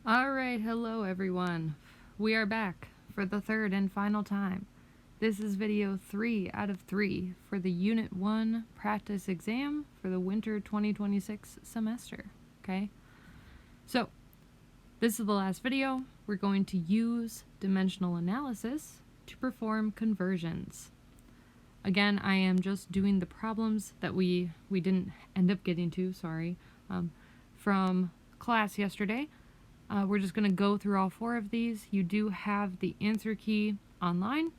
Alright, hello everyone. We are back for the third and final time. This is video 3 out of 3 for the Unit 1 practice exam for the winter 2026 semester. Okay? So, this is the last video. We're going to use dimensional analysis to perform conversions. Again, I am just doing the problems that we didn't end up getting to, from class yesterday. We're just going to go through all 4 of these. You do have the answer key online,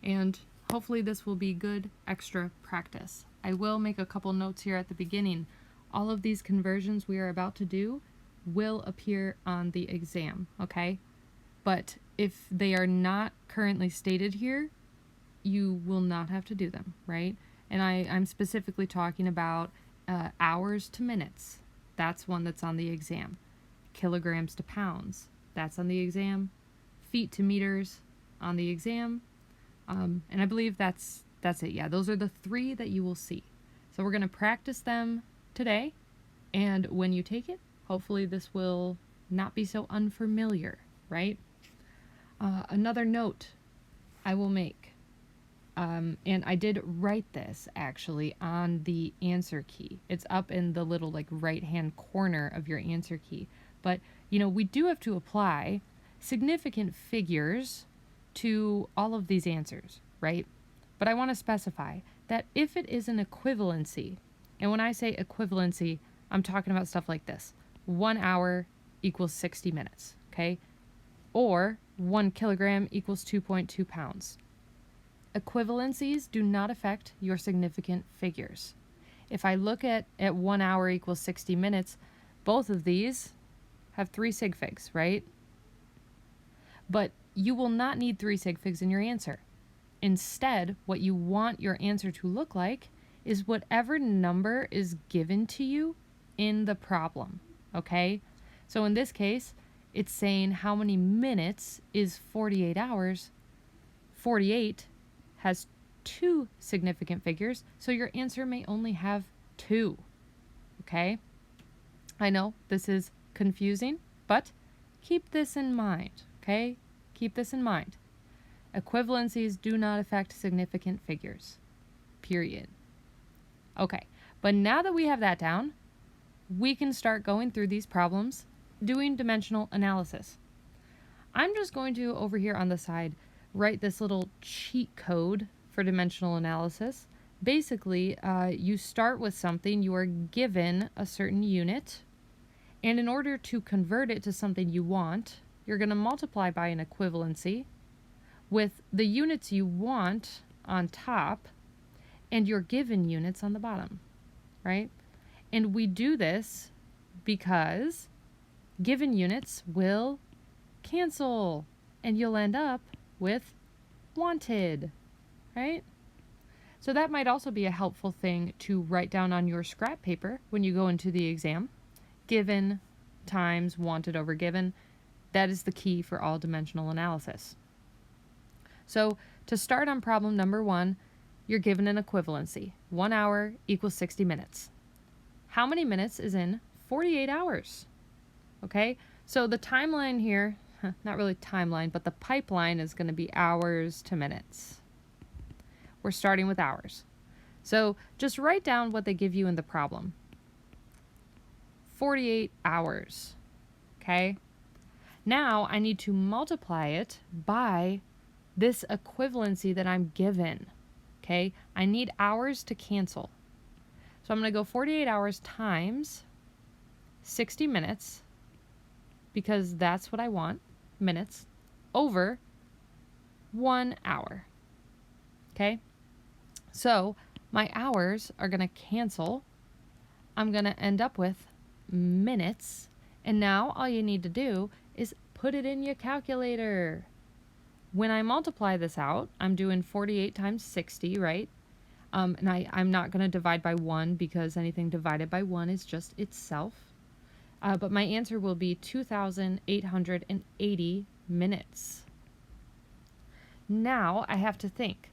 and hopefully this will be good extra practice. I will make a couple notes here at the beginning. All of these conversions we are about to do will appear on the exam, okay? But if they are not currently stated here, you will not have to do them, right? And I'm specifically talking about hours to minutes. That's one that's on the exam. Kilograms to pounds, that's on the exam. Feet to meters, on the exam. And I believe that's it. Yeah, those are the 3 that you will see. So we're going to practice them today, and when you take it, hopefully this will not be so unfamiliar, right? Another note I will make, and I did write this actually on the answer key. It's up in the little right hand corner of your answer key. But, we do have to apply significant figures to all of these answers, right? But I want to specify that if it is an equivalency, and when I say equivalency, I'm talking about stuff like this. 1 hour equals 60 minutes, okay? Or 1 kilogram equals 2.2 pounds. Equivalencies do not affect your significant figures. If I look at 1 hour equals 60 minutes, both of these have 3 sig figs, right? But you will not need 3 sig figs in your answer. Instead, what you want your answer to look like is whatever number is given to you in the problem, okay? So in this case, it's saying how many minutes is 48 hours. 48 has 2 significant figures, so your answer may only have 2, okay? I know this is confusing, but keep this in mind, okay? Keep this in mind. Equivalencies do not affect significant figures, period. Okay, but now that we have that down, we can start going through these problems, doing dimensional analysis. I'm just going to, over here on the side, write this little cheat code for dimensional analysis. Basically, you start with something, you are given a certain unit, and in order to convert it to something you want, you're going to multiply by an equivalency with the units you want on top and your given units on the bottom, right? And we do this because given units will cancel, and you'll end up with wanted, right? So that might also be a helpful thing to write down on your scrap paper when you go into the exam. Given times wanted over given. That is the key for all dimensional analysis. So to start on problem number 1, you're given an equivalency. 1 hour equals 60 minutes. How many minutes is in 48 hours? Okay, so the timeline here, not really timeline, but the pipeline is going to be hours to minutes. We're starting with hours. So just write down what they give you in the problem. 48 hours, okay? Now I need to multiply it by this equivalency that I'm given, okay? I need hours to cancel. So I'm going to go 48 hours times 60 minutes, because that's what I want, minutes, over 1 hour, okay? So my hours are going to cancel. I'm going to end up with minutes, and now all you need to do is put it in your calculator. When I multiply this out, I'm doing 48 times 60, right? And I'm not going to divide by 1 because anything divided by 1 is just itself. But my answer will be 2,880 minutes. Now I have to think.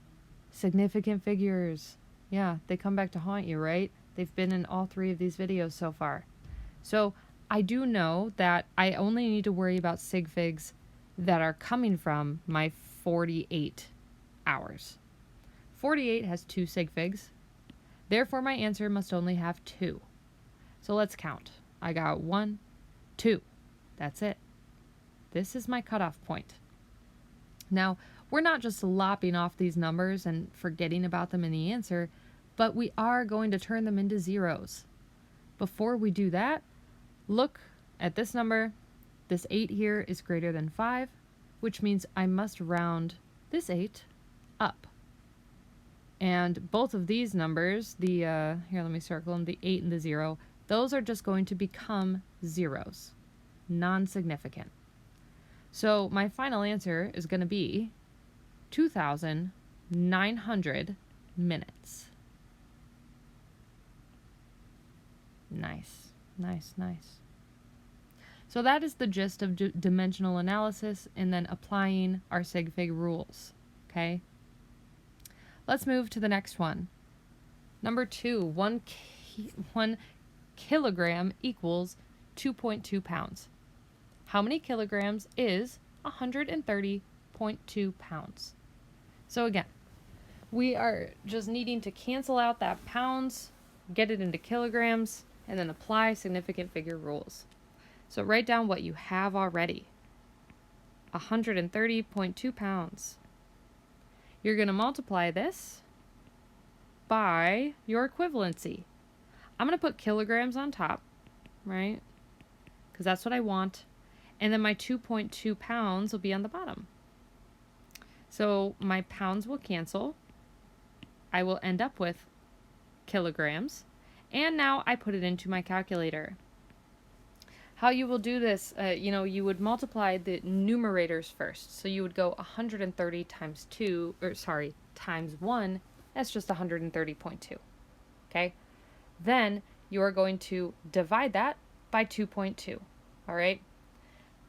Significant figures. Yeah, they come back to haunt you, right? They've been in all 3 of these videos so far. So I do know that I only need to worry about sig figs that are coming from my 48 hours. 48 has 2 sig figs. Therefore, my answer must only have 2. So let's count. I got 1, 2. That's it. This is my cutoff point. Now, we're not just lopping off these numbers and forgetting about them in the answer, but we are going to turn them into zeros. Before we do that, look at this number. This 8 here is greater than 5, which means I must round this 8 up. And both of these numbers, here, let me circle them, the 8 and the 0, those are just going to become zeros, non-significant. So my final answer is going to be 2,900 minutes. Nice, nice, nice. So that is the gist of dimensional analysis and then applying our sig fig rules, okay? Let's move to the next one. Number 2, 1 kilogram equals 2.2 pounds. How many kilograms is 130.2 pounds? So again, we are just needing to cancel out that pounds, get it into kilograms, and then apply significant figure rules. So write down what you have already. 130.2 pounds. You're going to multiply this by your equivalency. I'm going to put kilograms on top, right? Because that's what I want. And then my 2.2 pounds will be on the bottom. So my pounds will cancel. I will end up with kilograms. And now I put it into my calculator. How you will do this, you would multiply the numerators first. So you would go 130 times times 1. That's just 130.2. Okay? Then you are going to divide that by 2.2. All right?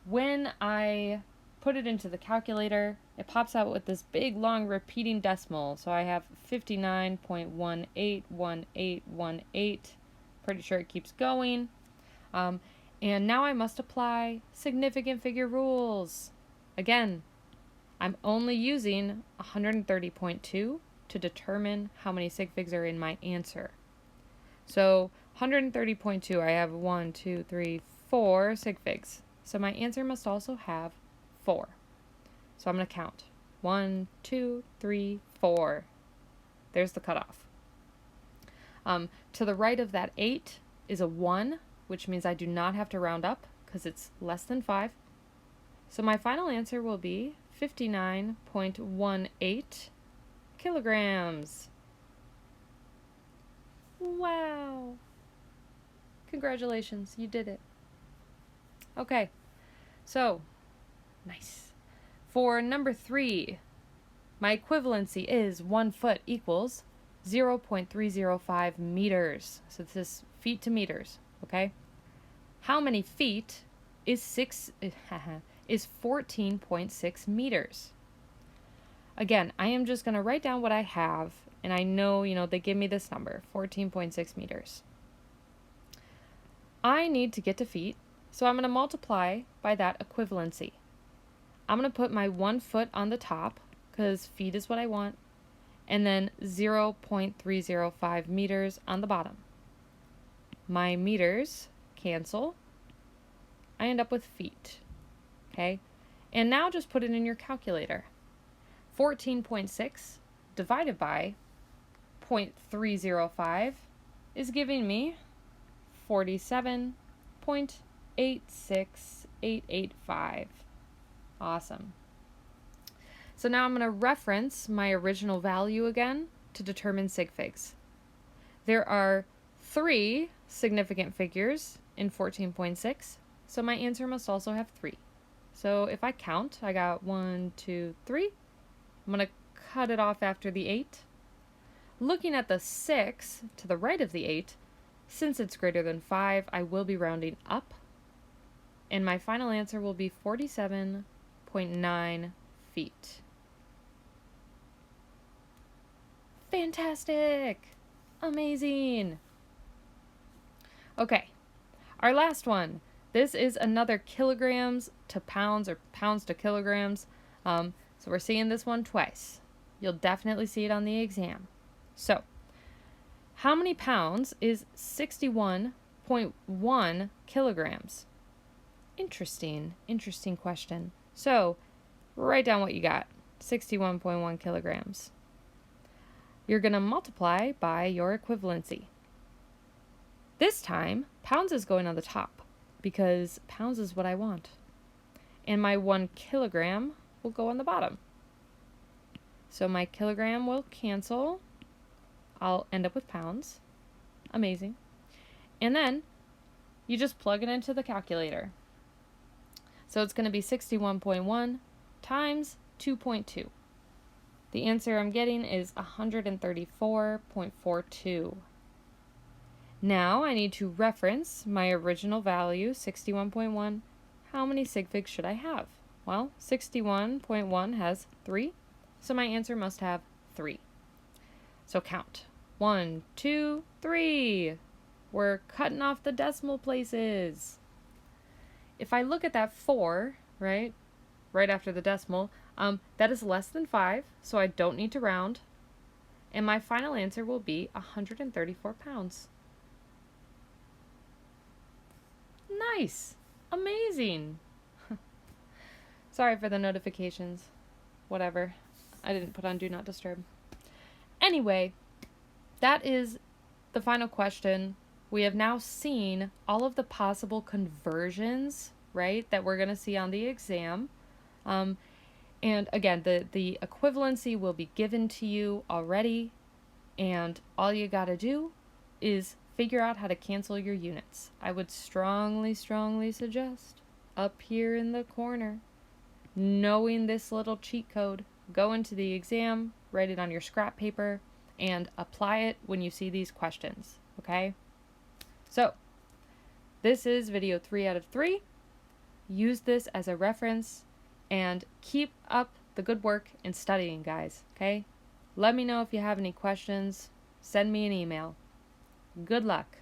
When I put it into the calculator, it pops out with this big, long, repeating decimal. So I have 59.181818. Pretty sure it keeps going. And now I must apply significant figure rules. Again, I'm only using 130.2 to determine how many sig figs are in my answer. So 130.2, I have 1, 2, 3, 4 sig figs. So my answer must also have 4. So I'm going to count. 1, 2, 3, 4. There's the cutoff. To the right of that 8 is a 1, which means I do not have to round up because it's less than 5. So my final answer will be 59.18 kilograms. Wow. Congratulations, you did it. Okay, so, nice. For number 3, my equivalency is 1 foot equals 0.305 meters. So this is feet to meters, okay? How many feet is 14.6 meters? Again, I am just going to write down what I have, and I know, they give me this number, 14.6 meters. I need to get to feet, so I'm going to multiply by that equivalency. I'm going to put my 1 foot on the top, because feet is what I want, and then 0.305 meters on the bottom. My meters cancel. I end up with feet. Okay? And now just put it in your calculator. 14.6 divided by 0.305 is giving me 47.86885. Awesome. So now I'm going to reference my original value again to determine sig figs. There are 3 significant figures in 14.6, so my answer must also have 3. So if I count, I got 1, 2, 3. I'm going to cut it off after the 8. Looking at the 6 to the right of the 8, since it's greater than 5, I will be rounding up. And my final answer will be 47.9 feet. Fantastic! Amazing! Okay, our last one. This is another kilograms to pounds or pounds to kilograms. So we're seeing this one twice. You'll definitely see it on the exam. So, how many pounds is 61.1 kilograms? Interesting question. So, write down what you got. 61.1 kilograms. You're going to multiply by your equivalency. This time, pounds is going on the top because pounds is what I want. And my 1 kilogram will go on the bottom. So my kilogram will cancel. I'll end up with pounds. Amazing. And then you just plug it into the calculator. So it's going to be 61.1 times 2.2. The answer I'm getting is 134.42. Now I need to reference my original value, 61.1. How many sig figs should I have? Well, 61.1 has 3, so my answer must have 3. So count. 1, 2, 3. We're cutting off the decimal places. If I look at that 4, right after the decimal, that is less than 5, so I don't need to round. And my final answer will be 134 pounds. Nice. Amazing. Sorry for the notifications. Whatever. I didn't put on Do Not Disturb. Anyway, that is the final question. We have now seen all of the possible conversions, right, that we're going to see on the exam. And again, the equivalency will be given to you already, and all you got to do is figure out how to cancel your units. I would strongly suggest up here in the corner, knowing this little cheat code, go into the exam, write it on your scrap paper, and apply it when you see these questions, okay? So, this is video 3 out of 3. Use this as a reference, and keep up the good work in studying, guys, okay? Let me know if you have any questions. Send me an email. Good luck.